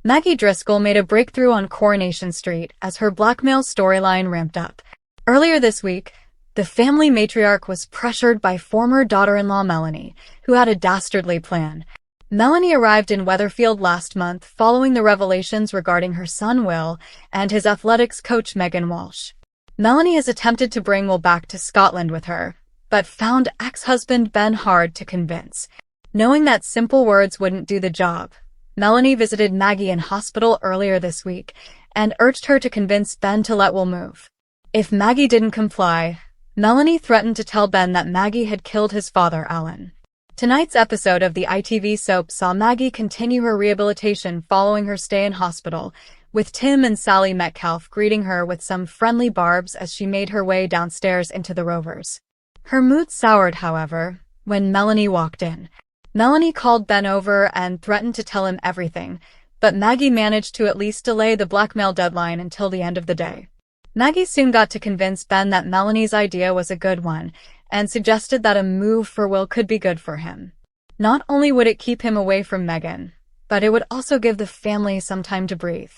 Maggie Driscoll made a breakthrough on Coronation Street as her blackmail storyline ramped up. Earlier this week, the family matriarch was pressured by former daughter-in-law Melanie, who had a dastardly plan. Melanie arrived in Weatherfield last month following the revelations regarding her son Will and his athletics coach Megan Walsh. Melanie has attempted to bring Will back to Scotland with her, but found ex-husband Ben hard to convince. Knowing that simple words wouldn't do the job, Melanie visited Maggie in hospital earlier this week and urged her to convince Ben to let Will move. If Maggie didn't comply, Melanie threatened to tell Ben that Maggie had killed his father, Alan. Tonight's episode of the ITV soap saw Maggie continue her rehabilitation following her stay in hospital, with Tim and Sally Metcalf greeting her with some friendly barbs as she made her way downstairs into the Rovers. Her mood soured, however, when Melanie walked in. Melanie called Ben over and threatened to tell him everything, but Maggie managed to at least delay the blackmail deadline until the end of the day. Maggie soon got to convince Ben that Melanie's idea was a good one, and suggested that a move for Will could be good for him. Not only would it keep him away from Megan, but it would also give the family some time to breathe.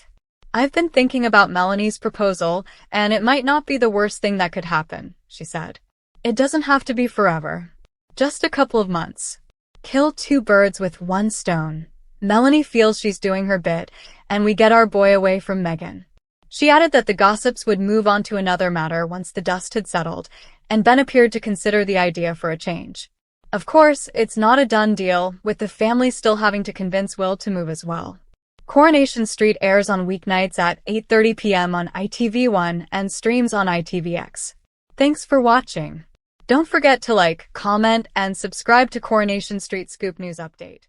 "I've been thinking about Melanie's proposal, and it might not be the worst thing that could happen," she said. "It doesn't have to be forever. Just a couple of months. Kill two birds with one stone. Melanie feels she's doing her bit, and we get our boy away from Megan." She added that the gossips would move on to another matter once the dust had settled, and Ben appeared to consider the idea for a change. Of course, it's not a done deal, with the family still having to convince Will to move as well. Coronation Street airs on weeknights at 8:30 p.m. on ITV1 and streams on ITVX. Thanks for watching. Don't forget to like, comment, and subscribe to Coronation Street Scoop News Update.